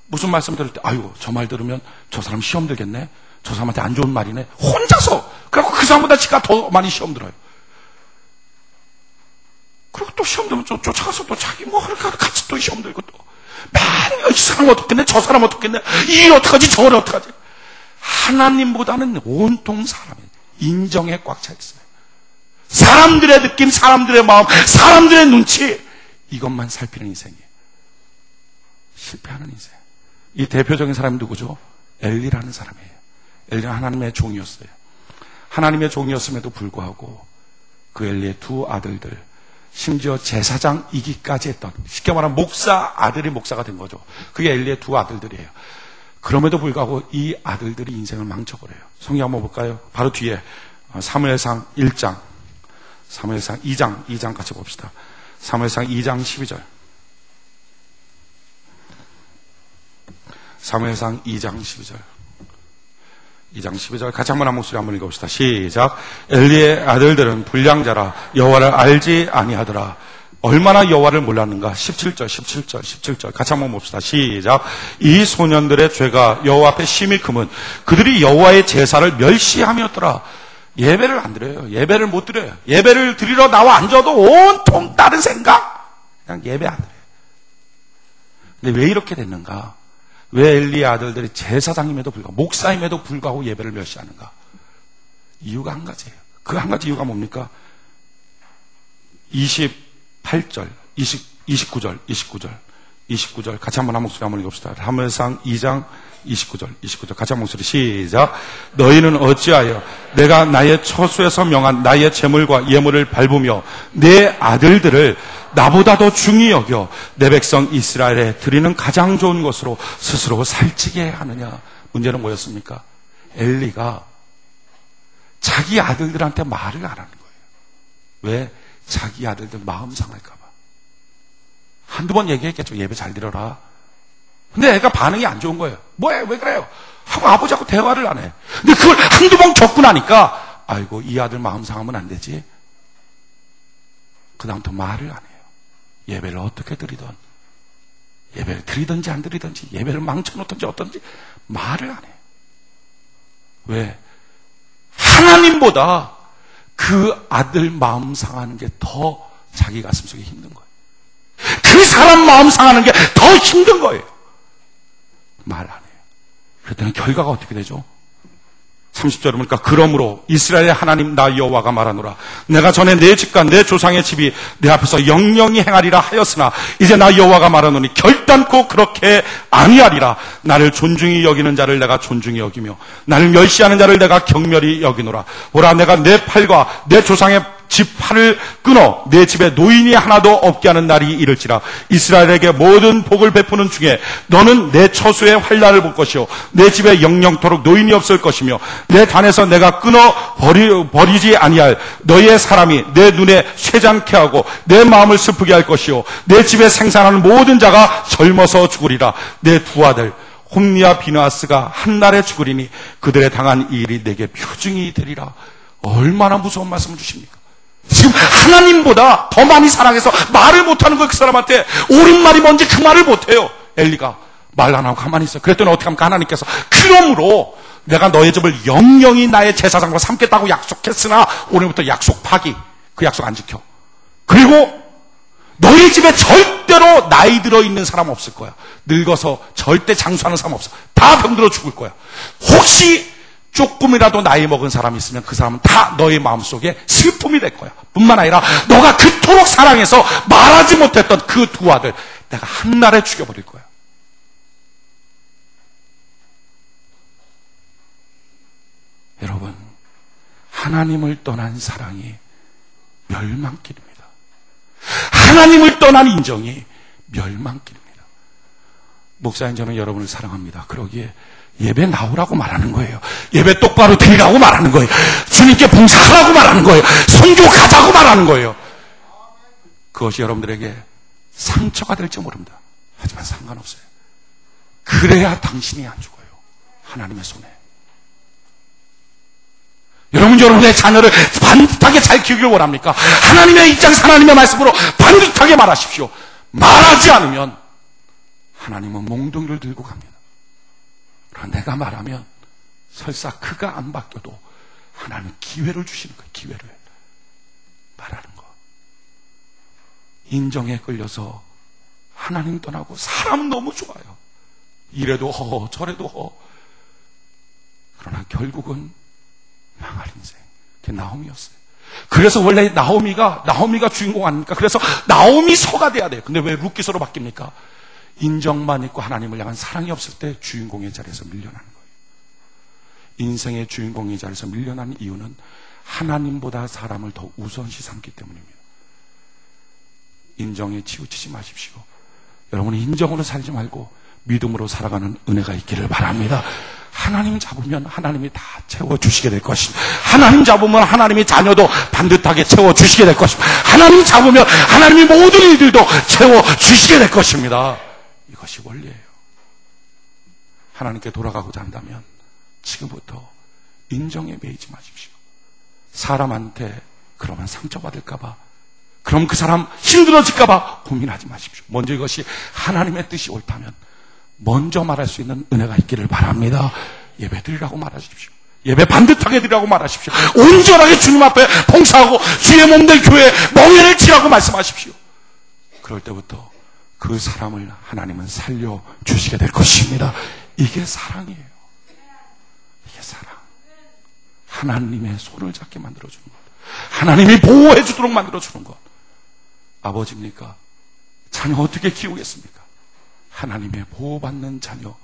무슨 말씀 들을 때 아유 저 말 들으면 저 사람 시험 들겠네. 저 사람한테 안 좋은 말이네. 혼자서. 그래갖고 그 사람보다 지가 더 많이 시험 들어요. 그리고 또 시험 들면 쫓아가서 또 자기 뭐 같이 또 시험 들고 또 맨날 이 사람 어떻겠네 저 사람 어떻겠네 이 어떡하지 저걸 어떡하지. 하나님보다는 온통 사람이에요. 인정에 꽉 차 있어요. 사람들의 느낌 사람들의 마음 사람들의 눈치 이것만 살피는 인생이에요. 실패하는 인생. 이 대표적인 사람이 누구죠? 엘리라는 사람이에요. 엘리는 하나님의 종이었어요. 하나님의 종이었음에도 불구하고 그 엘리의 두 아들들 심지어 제사장이기까지 했던 쉽게 말하면 목사 아들이 목사가 된 거죠. 그게 엘리의 두 아들들이에요. 그럼에도 불구하고 이 아들들이 인생을 망쳐버려요. 성경 한번 볼까요? 바로 뒤에 사무엘상 1장 사무엘상 2장 같이 봅시다. 사무엘상 2장 12절 사무엘상 2장 12절 2장 12절 같이 한번 한 목소리 한번 읽어봅시다. 시작. 엘리의 아들들은 불량자라 여호와를 알지 아니하더라. 얼마나 여호와를 몰랐는가. 17절 같이 한번 봅시다. 시작. 이 소년들의 죄가 여호와 앞에 심히 크면 그들이 여호와의 제사를 멸시함이었더라. 예배를 안 드려요. 예배를 못 드려요. 예배를 드리러 나와 앉아도 온통 다른 생각. 그냥 예배 안 드려요. 근데 왜 이렇게 됐는가? 왜 엘리의 아들들이 제사장임에도 불구하고 목사임에도 불구하고 예배를 멸시하는가? 이유가 한 가지예요. 그 한 가지 이유가 뭡니까? 28절, 29절 같이 한번 한 목소리 한번 읽읍시다. 사무엘상 2장 29절 같이 한 목소리 시작. 너희는 어찌하여 내가 나의 처소에서 명한 나의 제물과 예물을 밟으며 내 아들들을 나보다 더 중히 여겨 내 백성 이스라엘에 드리는 가장 좋은 것으로 스스로 살찌게 하느냐. 문제는 뭐였습니까? 엘리가 자기 아들들한테 말을 안 하는 거예요. 왜? 자기 아들들 마음 상할까 봐. 한두 번 얘기했겠죠. 예배 잘 드려라. 근데 애가 반응이 안 좋은 거예요. 뭐해? 왜 그래요? 하고 아버지하고 대화를 안 해. 근데 그걸 한두 번 겪고 나니까 아이고 이 아들 마음 상하면 안 되지. 그 다음부터 말을 안 해요. 예배를 어떻게 드리든 예배를 드리든지 안 드리든지 예배를 망쳐놓든지 어떤지 말을 안 해요. 왜? 하나님보다 그 아들 마음 상하는 게 더 자기 가슴속에 힘든 거예요. 그 사람 마음 상하는 게 더 힘든 거예요. 말 안 해요. 그랬더니 결과가 어떻게 되죠? 30절에 보니까 그러므로 이스라엘의 하나님 나 여호와가 말하노라. 내가 전에 내 집과 내 조상의 집이 내 앞에서 영영히 행하리라 하였으나 이제 나 여호와가 말하노니 결단코 그렇게 아니하리라. 나를 존중히 여기는 자를 내가 존중히 여기며 나를 멸시하는 자를 내가 경멸히 여기노라. 보라 내가 내 팔과 내 조상의 집 팔을 끊어 내 집에 노인이 하나도 없게 하는 날이 이를지라. 이스라엘에게 모든 복을 베푸는 중에 너는 내 처소의 환난을 볼 것이요 내 집에 영영토록 노인이 없을 것이며 내 단에서 내가 끊어 버리지 아니할 너희의 사람이 내 눈에 쇠잔케 하고 내 마음을 슬프게 할 것이요 내 집에 생산하는 모든 자가 젊어서 죽으리라. 내 두 아들 홈리와 비느하스가 한날에 죽으리니 그들의 당한 이 일이 내게 표징이 되리라. 얼마나 무서운 말씀을 주십니까? 지금 하나님보다 더 많이 사랑해서 말을 못하는 거예요. 그 사람한테 옳은 말이 뭔지 그 말을 못해요. 엘리가 말 안 하고 가만히 있어요. 그랬더니 어떻게 합니까? 하나님께서 그러므로 내가 너의 집을 영영히 나의 제사장으로 삼겠다고 약속했으나 오늘부터 약속 파기. 그 약속 안 지켜. 그리고 너희 집에 절대로 나이 들어 있는 사람 없을 거야. 늙어서 절대 장수하는 사람 없어. 다 병들어 죽을 거야. 혹시 조금이라도 나이 먹은 사람이 있으면 그 사람은 다 너의 마음속에 슬픔이 될 거야. 뿐만 아니라 너가 그토록 사랑해서 말하지 못했던 그 두 아들 내가 한날에 죽여버릴 거야. 하나님을 떠난 사랑이 멸망길입니다. 하나님을 떠난 인정이 멸망길입니다. 목사님, 저는 여러분을 사랑합니다. 그러기에 예배 나오라고 말하는 거예요. 예배 똑바로 드리라고 말하는 거예요. 주님께 봉사하라고 말하는 거예요. 선교 가자고 말하는 거예요. 그것이 여러분들에게 상처가 될지 모릅니다. 하지만 상관없어요. 그래야 당신이 안 죽어요. 하나님의 손에. 여러분의 자녀를 반듯하게 잘 키우길 원합니까? 하나님의 입장에서 하나님의 말씀으로 반듯하게 말하십시오. 말하지 않으면 하나님은 몽둥이를 들고 갑니다. 그러나 내가 말하면 설사 그가 안 바뀌어도 하나님은 기회를 주시는 거예요. 기회를. 말하는 거. 인정에 끌려서 하나님 떠나고 사람 너무 좋아요. 이래도 허 저래도 허. 그러나 결국은 망할 인생. 그게 나오미였어요. 그래서 원래 나오미가 주인공 아닙니까? 그래서 나오미서가 돼야 돼요. 근데 왜 룻기서로 바뀝니까? 인정만 있고 하나님을 향한 사랑이 없을 때 주인공의 자리에서 밀려나는 거예요. 인생의 주인공의 자리에서 밀려나는 이유는 하나님보다 사람을 더 우선시 삼기 때문입니다. 인정에 치우치지 마십시오. 여러분은 인정으로 살지 말고 믿음으로 살아가는 은혜가 있기를 바랍니다. 하나님 잡으면 하나님이 다 채워주시게 될 것입니다. 하나님 잡으면 하나님이 자녀도 반듯하게 채워주시게 될 것입니다. 하나님 잡으면 하나님이 모든 일들도 채워주시게 될 것입니다. 이것이 원리예요. 하나님께 돌아가고자 한다면 지금부터 인정에 매이지 마십시오. 사람한테 그러면 상처받을까봐, 그럼 그 사람 힘들어질까봐 고민하지 마십시오. 먼저 이것이 하나님의 뜻이 옳다면 먼저 말할 수 있는 은혜가 있기를 바랍니다. 예배 드리라고 말하십시오. 예배 반듯하게 드리라고 말하십시오. 온전하게 주님 앞에 봉사하고 주의 몸된 교회에 멍에를 치라고 말씀하십시오. 그럴 때부터 그 사람을 하나님은 살려주시게 될 것입니다. 이게 사랑이에요. 이게 사랑. 하나님의 손을 잡게 만들어주는 것. 하나님이 보호해 주도록 만들어주는 것. 아버지입니까? 자녀 어떻게 키우겠습니까? 하나님의 보호받는 자녀.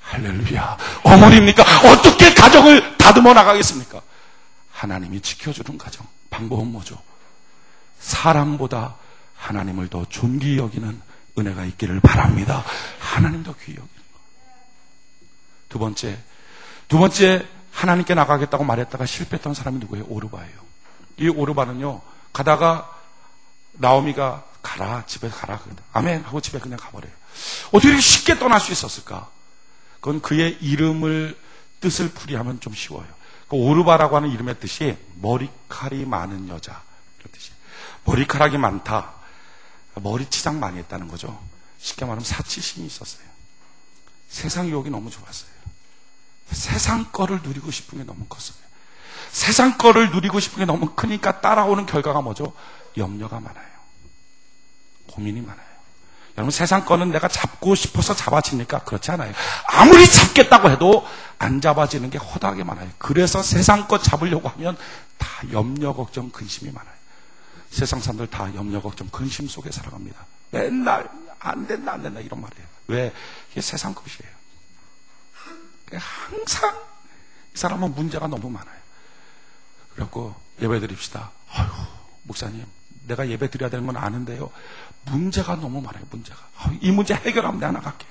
할렐루야. 어머니입니까? 어떻게 가정을 다듬어 나가겠습니까? 하나님이 지켜주는 가정. 방법은 뭐죠? 사람보다 하나님을 더 존귀히 여기는 은혜가 있기를 바랍니다. 하나님 더 귀히 여기는 것. 두 번째 하나님께 나가겠다고 말했다가 실패했던 사람이 누구예요? 오르바예요. 이 오르바는요, 가다가 나오미가 가라, 집에 가라. 아멘 하고 집에 그냥 가버려요. 어떻게 이렇게 쉽게 떠날 수 있었을까? 그건 그의 이름을 뜻을 풀이하면 좀 쉬워요. 그 오르바라고 하는 이름의 뜻이 머리칼이 많은 여자, 이런 뜻이에요. 머리카락이 많다. 머리 치장 많이 했다는 거죠. 쉽게 말하면 사치심이 있었어요. 세상 유혹이 너무 좋았어요. 세상 거를 누리고 싶은 게 너무 컸어요. 세상 거를 누리고 싶은 게 너무 크니까 따라오는 결과가 뭐죠? 염려가 많아요. 고민이 많아요. 여러분, 세상 거는 내가 잡고 싶어서 잡아지니까 그렇지 않아요. 아무리 잡겠다고 해도 안 잡아지는 게 허다하게 많아요. 그래서 세상 거 잡으려고 하면 다 염려, 걱정, 근심이 많아요. 세상 사람들 다 염려, 걱정, 근심 속에 살아갑니다. 맨날 안 된다 이런 말이에요. 왜? 이게 세상 것이에요. 항상 이 사람은 문제가 너무 많아요. 그래갖고 예배 드립시다. 아유, 목사님, 내가 예배 드려야 되는 건 아는데요, 문제가 너무 많아요. 문제가. 이 문제 해결하면 내가 나갈게요.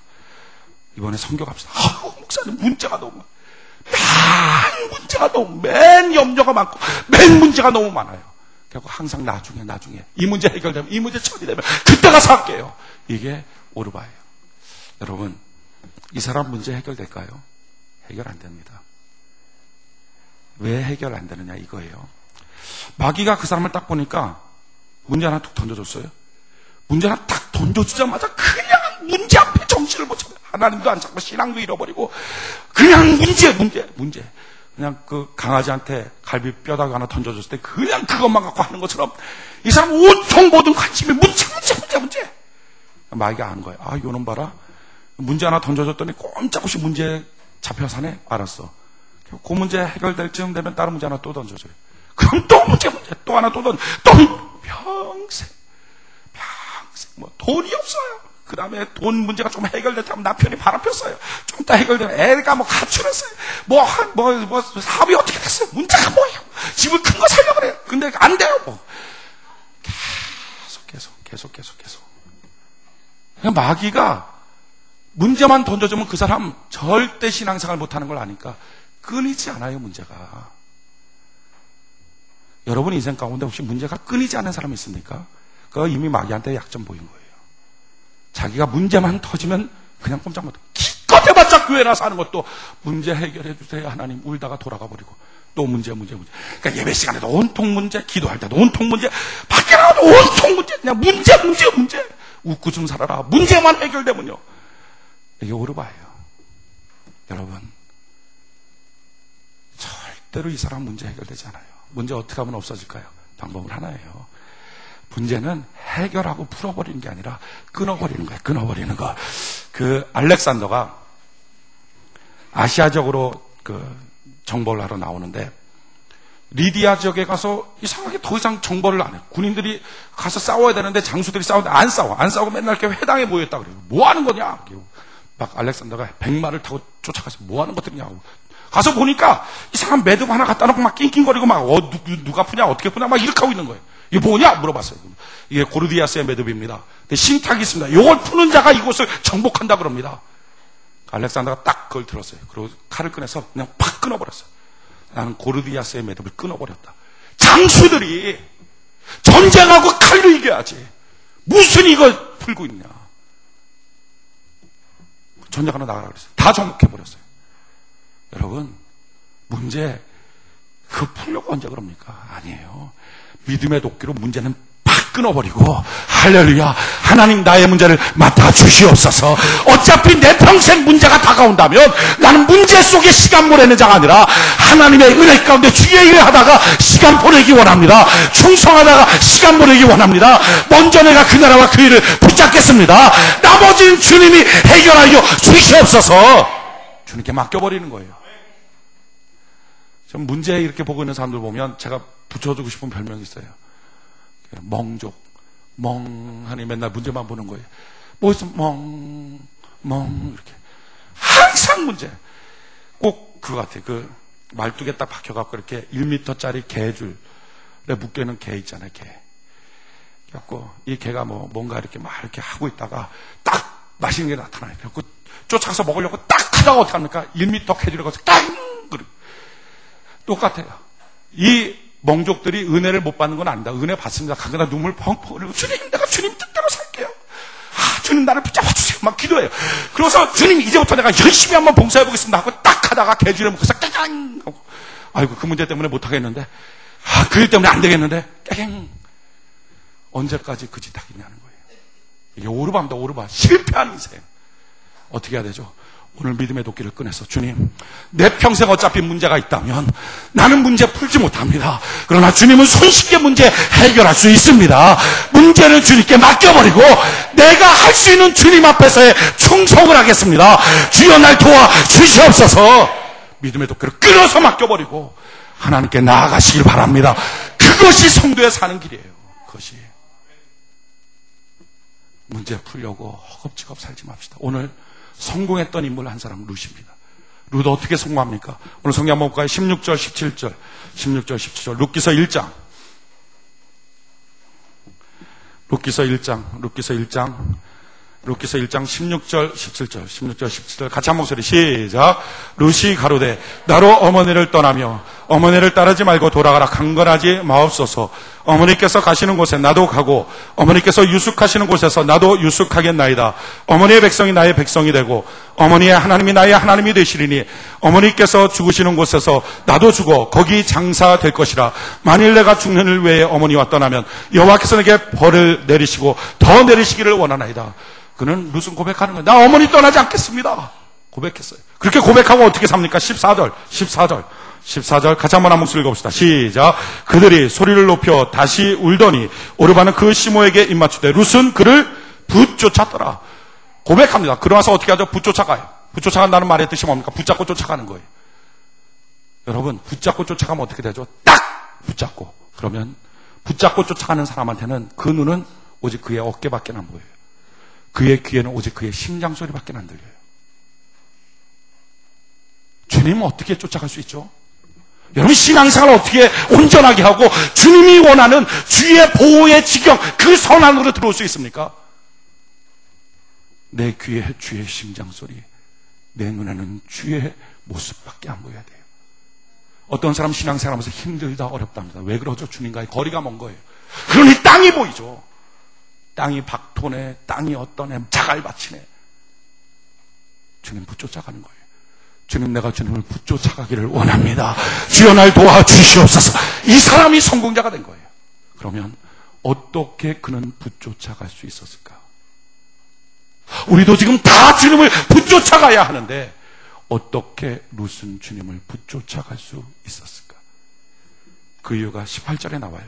이번에 선교 갑시다. 아유, 목사님, 문제가 너무 많아요. 문제가 너무, 맨 염려가 많고 맨 문제가 너무 많아요. 그래갖고 항상 나중에 이 문제 해결되면, 이 문제 처리되면 그때 가서 할게요. 이게 오르바예요. 여러분, 이 사람 문제 해결될까요? 해결 안 됩니다. 왜 해결 안 되느냐 이거예요. 마귀가 그 사람을 딱 보니까 문제 하나 툭 던져줬어요. 문제 하나 딱 던져주자마자 그냥 문제 앞에 정신을 못 차려요. 하나님도 안 찾고 신앙도 잃어버리고 그냥 문제. 그냥 그 강아지한테 갈비 뼈다귀 하나 던져줬을 때 그냥 그것만 갖고 하는 것처럼 이 사람 온통 모든 관심이 문제. 마귀가 아는 거예요. 아, 요놈 봐라. 문제 하나 던져줬더니 꼼짝없이 문제 잡혀 사네? 알았어. 그 문제 해결될 쯤 되면 다른 문제 하나 또 던져줘요. 그럼 또 문제 또 하나 또 평생 뭐 돈이 없어요. 그 다음에 돈 문제가 좀 해결됐다면 남편이 바람 폈어요. 좀 이따 해결되면 애가 뭐 가출했어요. 사업이 어떻게 됐어요? 문제가 뭐예요? 집을 큰 거 살려고 그래요. 근데 안 돼요, 뭐. 계속. 그냥 마귀가 문제만 던져주면 그 사람 절대 신앙생활 못하는 걸 아니까 끊이지 않아요, 문제가. 여러분 인생 가운데 혹시 문제가 끊이지 않는 사람이 있습니까? 그거 이미 마귀한테 약점 보인 거예요. 자기가 문제만 터지면 그냥 꼼짝 못하고 기껏 해봤자 교회 나서 하는 것도 문제 해결해 주세요 하나님 울다가 돌아가 버리고 또 문제. 그러니까 예배 시간에도 온통 문제, 기도할 때도 온통 문제, 밖에 나가도 온통 문제, 그냥 문제. 웃고 좀 살아라. 문제만 해결되면요. 이게 오르바예요. 여러분, 절대로 이 사람 문제 해결되지 않아요. 문제 어떻게 하면 없어질까요? 방법은 하나예요. 문제는 해결하고 풀어버리는 게 아니라 끊어버리는 거예요. 끊어버리는 거. 그 알렉산더가 아시아적으로 정벌을 하러 나오는데 리디아 지역에 가서 이상하게 더 이상 정벌을 안 해요. 군인들이 가서 싸워야 되는데 장수들이 싸우는데 안 싸우고 맨날 이렇게 회당에 모였다 그래요. 뭐 하는 거냐? 막 알렉산더가 백마를 타고 쫓아가서 뭐 하는 것들이냐고. 가서 보니까 이상한 매듭 하나 갖다 놓고 막 낑낑거리고 막 누가 푸냐 어떻게 푸냐 막 이렇게 하고 있는 거예요. 이게 뭐냐 물어봤어요. 이게 고르디아스의 매듭입니다. 근데 신탁이 있습니다. 이걸 푸는 자가 이곳을 정복한다 그럽니다. 알렉산더가 딱 그걸 들었어요. 그리고 칼을 꺼내서 그냥 팍 끊어버렸어요. 나는 고르디아스의 매듭을 끊어버렸다. 장수들이 전쟁하고 칼로 이겨야지 무슨 이걸 풀고 있냐. 전쟁하러 나가라 그랬어요. 다 정복해버렸어요. 여러분, 문제 그거 풀려고 언제 그럽니까? 아니에요. 믿음의 도끼로 문제는 팍 끊어버리고 할렐루야 하나님 나의 문제를 맡아주시옵소서. 어차피 내 평생 문제가 다가온다면 나는 문제 속에 시간 보내는 자가 아니라 하나님의 은혜 가운데 주의 일을 하다가 시간 보내기 원합니다. 충성하다가 시간 보내기 원합니다. 먼저 내가 그 나라와 그 일을 붙잡겠습니다. 나머지는 주님이 해결하여 주시옵소서. 주님께 맡겨버리는 거예요. 좀 문제 이렇게 보고 있는 사람들 보면 제가 붙여주고 싶은 별명이 있어요. 멍족. 멍하니 맨날 문제만 보는 거예요. 뭐 있으면 이렇게. 항상 문제. 꼭 그거 같아요. 그 말뚝에 딱 박혀갖고 이렇게 1m짜리 개줄에 묶여있는 개 있잖아요, 개. 그래갖고 이 개가 뭔가 이렇게 막 이렇게 하고 있다가 딱 맛있는 게 나타나요. 그래갖고 쫓아가서 먹으려고 딱 하다가 어떻게 합니까? 1m 개줄에 가서 딱! 똑같아요. 이 멍족들이 은혜를 못 받는 건 아니다. 은혜 받습니다. 가거나 눈물 펑펑 흘리고 주님 내가 주님 뜻대로 살게요. 주님 나를 붙잡아 주세요. 막 기도해요. 그래서 주님 이제부터 내가 열심히 한번 봉사해 보겠습니다 하고 딱 하다가 개줄에 묶어서 깨갱 하고 아이고 그 문제 때문에 못 하겠는데 그 일 때문에 안 되겠는데 깨갱 언제까지 그 짓 하겠냐는 거예요. 이게 오르바입니다. 오르바. 실패한 인생. 어떻게 해야 되죠? 오늘 믿음의 도끼를 꺼내서 주님 내 평생 어차피 문제가 있다면 나는 문제 풀지 못합니다. 그러나 주님은 손쉽게 문제 해결할 수 있습니다. 문제는 주님께 맡겨버리고 내가 할 수 있는 주님 앞에서의 충성을 하겠습니다. 주여 날 도와 주시옵소서. 믿음의 도끼를 끊어서 맡겨버리고 하나님께 나아가시길 바랍니다. 그것이 성도의 사는 길이에요. 그것이 문제 풀려고 허겁지겁 살지 맙시다. 오늘 성공했던 인물 한 사람 룻입니다. 룻 어떻게 성공합니까? 오늘 성경 한번 볼까요? 16절 17절 16절 17절 룻기서 1장 룻기서 1장 16절 17절 같이 한 목소리 시작. 룻이 가로되 나로 어머니를 떠나며 어머니를 따르지 말고 돌아가라. 강건하지 마옵소서. 어머니께서 가시는 곳에 나도 가고 어머니께서 유숙하시는 곳에서 나도 유숙하겠나이다. 어머니의 백성이 나의 백성이 되고 어머니의 하나님이 나의 하나님이 되시리니 어머니께서 죽으시는 곳에서 나도 죽어 거기 장사될 것이라. 만일 내가 죽는 일 외에 어머니와 떠나면 여호와께서 내게 벌을 내리시고 더 내리시기를 원하나이다. 그는 룻은 고백하는 거예요. 나 어머니 떠나지 않겠습니다. 고백했어요. 그렇게 고백하고 어떻게 삽니까? 14절 같이 한번 한 목소리 읽어봅시다. 시작. 그들이 소리를 높여 다시 울더니 오르바는 그 시모에게 입맞추되 룻은 그를 붙쫓았더라. 고백합니다. 그러나서 어떻게 하죠? 붙쫓아가요. 붙쫓아간다는 말의 뜻이 뭡니까? 붙잡고 쫓아가는 거예요. 여러분 붙잡고 쫓아가면 어떻게 되죠? 딱 붙잡고. 그러면 붙잡고 쫓아가는 사람한테는 그 눈은 오직 그의 어깨밖에 안 보여요. 그의 귀에는 오직 그의 심장 소리밖에 안 들려요. 주님은 어떻게 쫓아갈 수 있죠? 여러분, 신앙생활을 어떻게 온전하게 하고 주님이 원하는 주의 보호의 지경, 그 선 안으로 들어올 수 있습니까? 내 귀에 주의 심장 소리, 내 눈에는 주의 모습밖에 안 보여야 돼요. 어떤 사람 신앙생활하면서 힘들다, 어렵답니다. 왜 그러죠? 주님과의 거리가 먼 거예요. 그러니 땅이 보이죠. 땅이 박토네, 땅이 어떠네, 자갈밭이네. 주님 붙쫓아가는 거예요. 주님, 내가 주님을 붙쫓아가기를 원합니다. 주여 날 도와주시옵소서. 이 사람이 성공자가 된 거예요. 그러면 어떻게 그는 붙쫓아갈 수 있었을까? 우리도 지금 다 주님을 붙쫓아가야 하는데 어떻게 룻은 주님을 붙쫓아갈 수 있었을까? 그 이유가 18절에 나와요.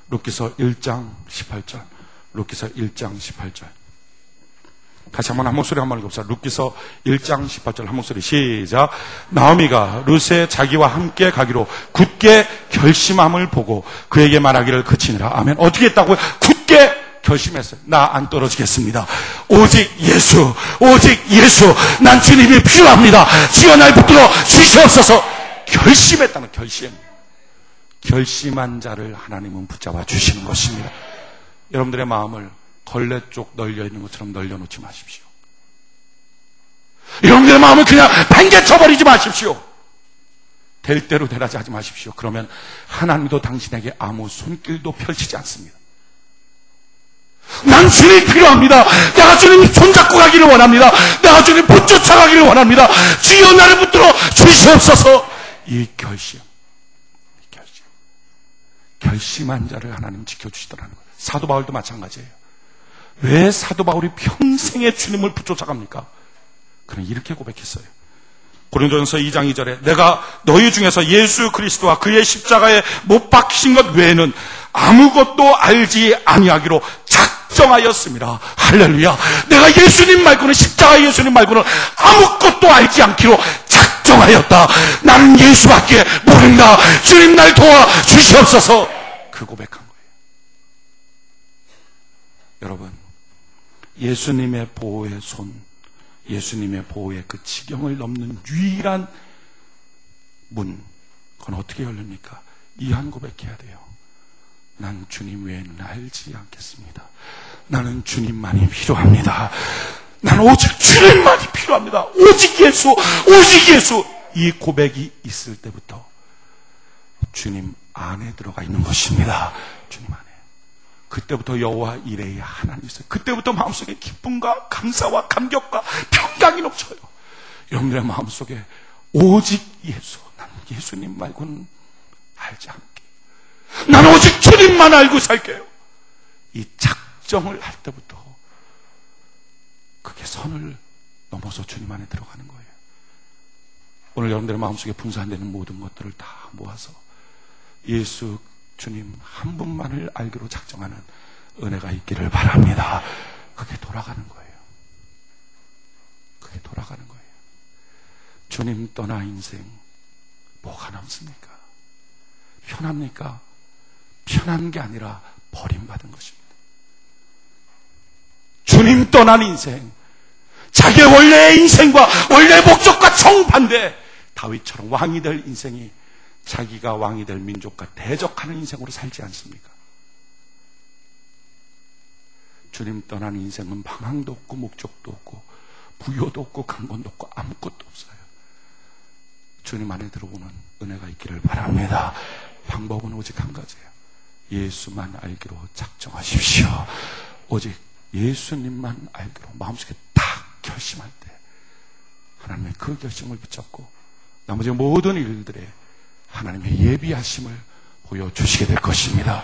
룻기서 1장 18절. 룻기서 1장 18절. 다시 한번 한 목소리 한번 읽어봅시다. 룻기서 1장 18절 한 목소리 시작. 나오미가 룻의 자기와 함께 가기로 굳게 결심함을 보고 그에게 말하기를 그치니라. 아멘. 어떻게 했다고요? 굳게 결심했어요. 나 안 떨어지겠습니다. 오직 예수, 오직 예수. 난 주님이 필요합니다. 주여 날 붙들어 주시옵소서. 결심했다는 결심. 결심한 자를 하나님은 붙잡아 주시는 것입니다. 여러분들의 마음을 걸레 쪽 널려있는 것처럼 널려놓지 마십시오. 여러분들의 마음을 그냥 반개쳐버리지 마십시오. 될 대로 되라지 하지 마십시오. 그러면 하나님도 당신에게 아무 손길도 펼치지 않습니다. 난 주님 필요합니다. 내가 주님 손잡고 가기를 원합니다. 내가 주님 붙쫓아가기를 원합니다. 주여 나를 붙들어 주시옵소서. 이 결심, 결심한 자를 하나님 지켜주시더라는 거예요. 사도 바울도 마찬가지예요. 왜 사도 바울이 평생에 주님을 붙쫓아갑니까? 그는 이렇게 고백했어요. 고린도전서 2장 2절에 내가 너희 중에서 예수 그리스도와 그의 십자가에 못 박히신 것 외에는 아무것도 알지 아니하기로 작정하였습니다. 할렐루야. 내가 예수님 말고는, 십자가 예수님 말고는 아무것도 알지 않기로 작정하였다. 나는 예수밖에 모른다. 주님 날 도와 주시옵소서. 그 고백한 거예요. 여러분, 예수님의 보호의 손, 예수님의 보호의 그 지경을 넘는 유일한 문, 그건 어떻게 열립니까? 이 한 고백해야 돼요. 난 주님 외에는 알지 않겠습니다. 나는 주님만이 필요합니다. 나는 오직 주님만이 필요합니다. 오직 예수, 오직 예수. 이 고백이 있을 때부터 주님 안에 들어가 있는 것입니다. 주님 안에. 그때부터 여호와 이레의 하나님이 있어요. 그때부터 마음속에 기쁨과 감사와 감격과 평강이 넘쳐요. 여러분들의 마음속에 오직 예수, 나는 예수님 말고는 알지 않게, 나는 오직 주님만 알고 살게요. 이 작정을 할 때부터 그게 선을 넘어서 주님 안에 들어가는 거예요. 오늘 여러분들의 마음속에 분산되는 모든 것들을 다 모아서 예수 주님 한 분만을 알기로 작정하는 은혜가 있기를 바랍니다. 그게 돌아가는 거예요. 그게 돌아가는 거예요. 주님 떠나 인생 뭐가 남습니까? 편합니까? 편한 게 아니라 버림받은 것입니다. 주님 떠난 인생, 자기의 원래의 인생과 원래의 목적과 정반대, 다윗처럼 왕이 될 인생이 자기가 왕이 될 민족과 대적하는 인생으로 살지 않습니까? 주님 떠난 인생은 방향도 없고 목적도 없고 부여도 없고 강건도 없고 아무것도 없어요. 주님 안에 들어오는 은혜가 있기를 바랍니다. 방법은 오직 한 가지예요. 예수만 알기로 작정하십시오. 오직 예수님만 알기로 마음속에 딱 결심할 때 하나님의 그 결심을 붙잡고 나머지 모든 일들에 하나님의 예비하심을 보여주시게 될 것입니다.